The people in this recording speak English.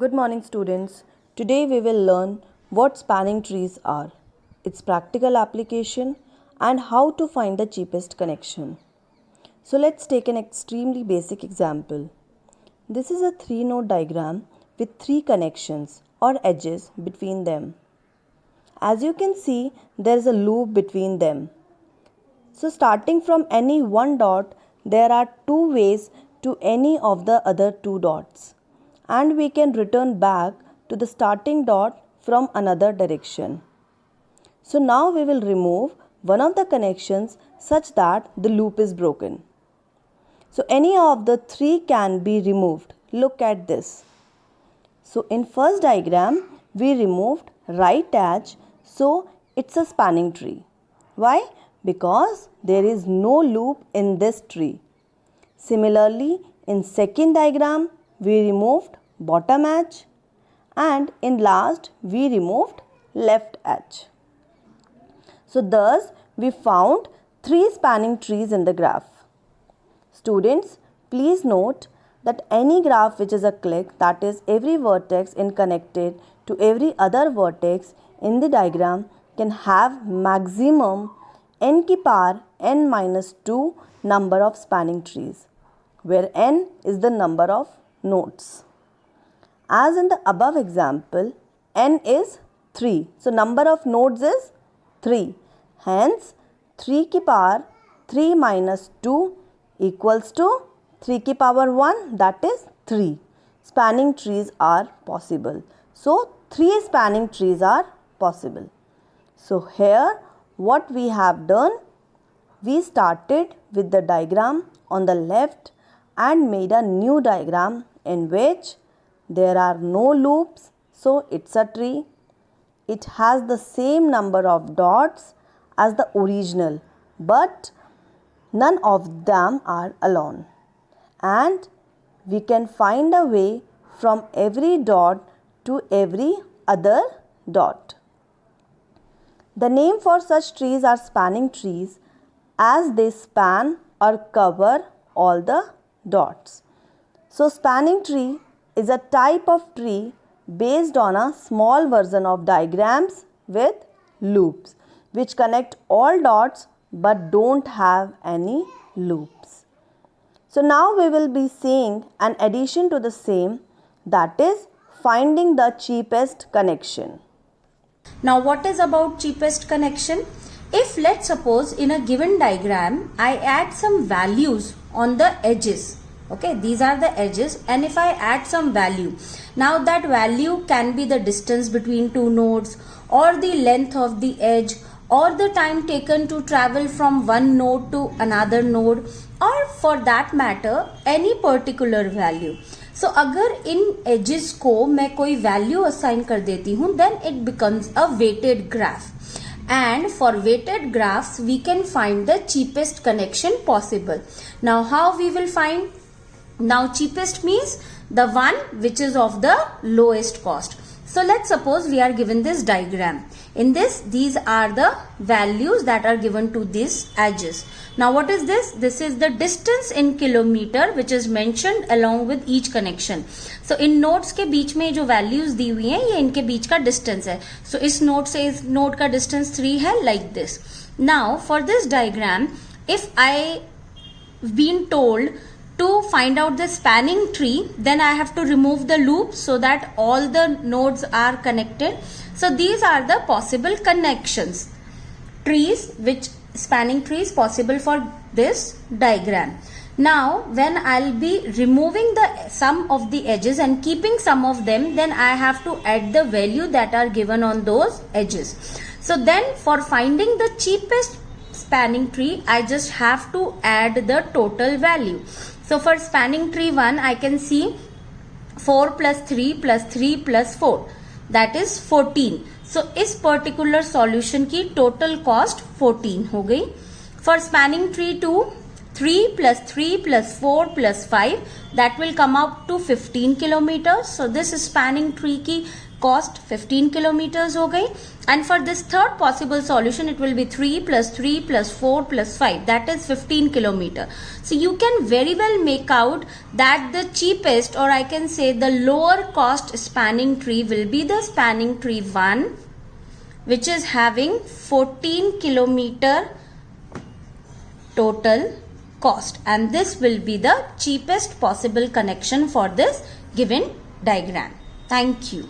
Good morning, students. Today we will learn what spanning trees are, its practical application, and how to find the cheapest connection. So let's take an extremely basic example. This is a 3-node diagram with 3 connections or edges between them. As you can see, there is a loop between them. So starting from any one dot, there are 2 ways to any of the other 2 dots. And we can return back to the starting dot from another direction. So now we will remove one of the connections such that the loop is broken. So any of the 3 can be removed. Look at this. So in first diagram, we removed right edge, so it's a spanning tree. Why? Because there is no loop in this tree. Similarly, in second diagram, we removed bottom edge, and in last we removed left edge. So thus we found 3 spanning trees in the graph. Students, please note that any graph which is a clique, that is every vertex is connected to every other vertex in the diagram, can have maximum n की power n minus 2 number of spanning trees, where n is the number of nodes. As in the above example, n is 3. So number of nodes is 3. Hence, 3 की power 3 minus 2 equals to 3 की power 1, that is 3. Spanning trees are possible. So 3 spanning trees are possible. So here what we have done, we started with the diagram on the left and made a new diagram in which there are no loops, so it's a tree. It has the same number of dots as the original, but none of them are alone. And we can find a way from every dot to every other dot. The name for such trees are spanning trees, as they span or cover all the dots. So spanning tree is a type of tree based on a small version of diagrams with loops, which connect all dots but don't have any loops. So now we will be seeing an addition to the same, that is finding the cheapest connection. Now what is about cheapest connection? If let's suppose in a given diagram I add some values on the edges. Okay, these are the edges, and if I add some value, now that value can be the distance between 2 nodes, or the length of the edge, or the time taken to travel from one node to another node, or for that matter any particular value. So अगर इन edges को मैं कोई value assign कर देती हूँ, then it becomes a weighted graph. And for weighted graphs we can find the cheapest connection possible. Now how we will find? Now cheapest means the one which is of the lowest cost. So let's suppose we are given this diagram. In this, these are the values that are given to these edges. Now what is this? This is the distance in kilometer which is mentioned along with each connection. So in nodes के बीच में जो values दी हुई हैं, ये इनके बीच का distance है. So इस node से इस node का distance 3 है, like this. Now for this diagram, if I been told to find out the spanning tree, then I have to remove the loop so that all the nodes are connected. So these are the possible connections. Trees, which spanning trees possible for this diagram. Now when I'll be removing the some of the edges and keeping some of them, then I have to add the value that are given on those edges. So then for finding the cheapest spanning tree, I just have to add the total value. So for spanning tree 1, I can see 4 plus 3 plus 3 plus 4, that is 14. So इस particular solution की total cost 14 हो गई. For spanning tree 2, 3 plus 3 plus 4 plus 5, that will come up to 15 kilometers. So this spanning tree की cost 15 kilometers हो गई. And for this third possible solution, it will be 3 plus 3 plus 4 plus 5. That is 15 kilometer. So you can very well make out that the cheapest, or I can say the lower cost spanning tree will be the spanning tree 1, which is having 14 kilometer total cost, and this will be the cheapest possible connection for this given diagram. Thank you.